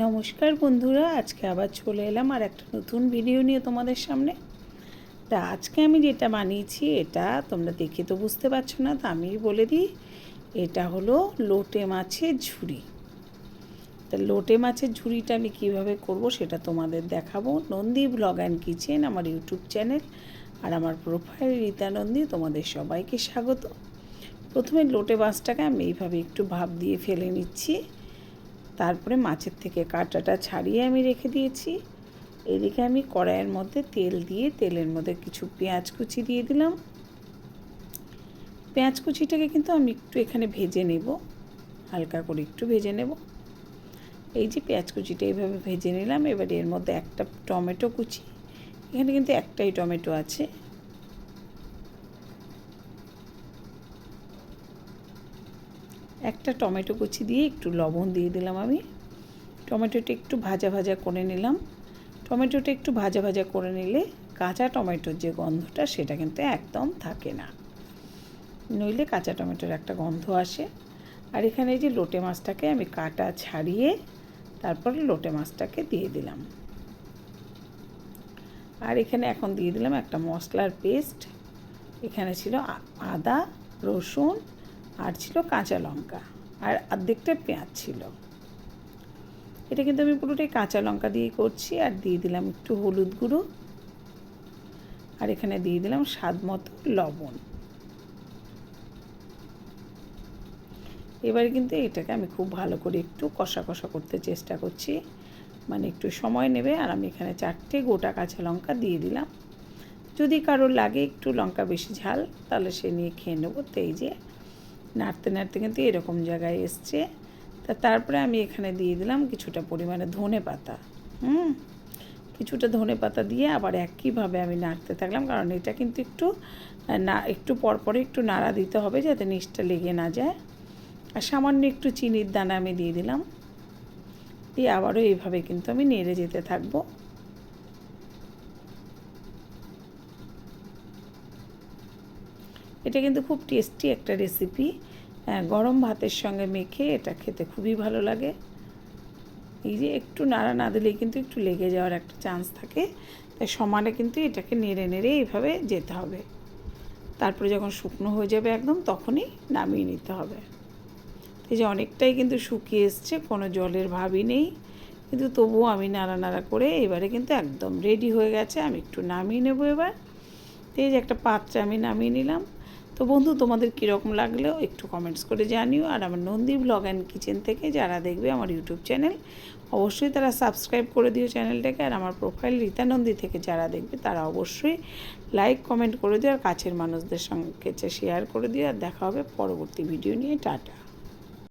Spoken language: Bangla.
নমস্কার বন্ধুরা, আজকে আবার চলে এলাম আর একটা নতুন ভিডিও নিয়ে তোমাদের সামনে। তা আজকে আমি যেটা বানিয়েছি এটা তোমরা দেখে তো বুঝতে পারছো না, তা আমি বলে দিই। এটা হলো লোটে মাছের ঝুড়ি। তা লোটে মাছের ঝুড়িটা আমি কিভাবে করব সেটা তোমাদের দেখাবো। নন্দী ব্লগ অ্যান্ড কিচেন আমার ইউটিউব চ্যানেল আর আমার প্রোফাইল রীতা নন্দী। তোমাদের সবাইকে স্বাগত। প্রথমে লোটে মাছটাকে আমি এইভাবে একটু ভাপ দিয়ে ফেলে নিচ্ছি। তারপরে মাছের থেকে কাঁটাটা ছাড়িয়ে আমি রেখে দিয়েছি। এদিকে আমি কড়াইয়ের মধ্যে তেল দিয়ে তেলের মধ্যে কিছু পেঁয়াজ কুচি দিয়ে দিলাম। পেঁয়াজ কুচিটাকে কিন্তু আমি একটু এখানে ভেজে নেব, হালকা করে একটু ভেজে নেব। এই যে পেঁয়াজ কুচিটা এইভাবে ভেজে নিলাম। এবার এর মধ্যে একটা টমেটো কুচি, এখানে কিন্তু একটাই টমেটো আছে, একটা টমেটো কুচি দিয়ে একটু লবণ দিয়ে দিলাম আমি। টমেটোটা একটু ভাজা ভাজা করে নিলাম। টমেটোটা একটু ভাজা ভাজা করে নিলে কাঁচা টমেটোর যে গন্ধটা সেটা কিন্তু একদম থাকে না, নইলে কাঁচা টমেটোর একটা গন্ধ আসে। আর এখানে এই যে লোটে মাছটাকে আমি কাটা ছাড়িয়ে তারপরে লোটে মাছটাকে দিয়ে দিলাম। আর এখানে এখন দিয়ে দিলাম একটা মশলার পেস্ট। এখানে ছিল আদা, রসুন আর ছিল কাঁচা লঙ্কা আর অর্ধেকটা পেঁয়াজ ছিল। এটা কিন্তু আমি পুরোটাই কাঁচা লঙ্কা দিয়ে করছি। আর দিয়ে দিলাম একটু হলুদ গুঁড়ো, আর এখানে দিয়ে দিলাম স্বাদ মতো লবণ। এবার কিন্তু এটাকে আমি খুব ভালো করে একটু কষা কষা করতে চেষ্টা করছি, মানে একটু সময় নেবে। আর আমি এখানে 4টে গোটা কাঁচা লঙ্কা দিয়ে দিলাম। যদি কারোর লাগে একটু লঙ্কা বেশি ঝাল তাহলে সে নিয়ে খেয়ে নেবো। তো এই যে নাড়তে নাড়তে কিন্তু এরকম জায়গায় এসছে। তারপরে আমি এখানে দিয়ে দিলাম কিছুটা পরিমাণে ধনে পাতা। কিছুটা ধনে পাতা দিয়ে আবার একইভাবে আমি নাড়তে থাকলাম, কারণ এটা কিন্তু একটু পরপরে একটু নাড়া দিতে হবে যাতে নিচটা লেগে না যায়। আর সামান্য একটু চিনির দানা আমি দিয়ে দিলাম, দিয়ে আবারও এইভাবে কিন্তু আমি নেড়ে যেতে থাকবো। এটা কিন্তু খুব টেস্টি একটা রেসিপি। গরম ভাতের সঙ্গে মেখে এটা খেতে খুবই ভালো লাগে। এই যে একটু নাড়া না দিলেই কিন্তু একটু লেগে যাওয়ার একটা চান্স থাকে, তাই সমানে কিন্তু এটাকে নেড়ে নেড়ে এইভাবে যেতে হবে। তারপরে যখন শুকনো হয়ে যাবে একদম তখনই নামিয়ে নিতে হবে। এই যে অনেকটাই কিন্তু শুকিয়ে এসছে, কোনো জলের ভাবই নেই, কিন্তু তবুও আমি নাড়া নাড়া করে এবারে কিন্তু একদম রেডি হয়ে গেছে। আমি একটু নামিয়ে নেব এবার। এই যে একটা পাত্রে আমি নামিয়ে নিলাম। তো বন্ধু, তোমাদের কীরকম লাগলেও একটু কমেন্টস করে জানিও। আর আমার নন্দী ব্লগ অ্যান্ড কিচেন থেকে যারা দেখবে আমার ইউটিউব চ্যানেল, অবশ্যই তারা সাবস্ক্রাইব করে দিও চ্যানেলটাকে। আর আমার প্রোফাইল রীতা নন্দী থেকে যারা দেখবে তারা অবশ্যই লাইক কমেন্ট করে দিও, আর কাছের মানুষদের সঙ্গে শেয়ার করে দিও। আর দেখা হবে পরবর্তী ভিডিও নিয়ে। টাটা।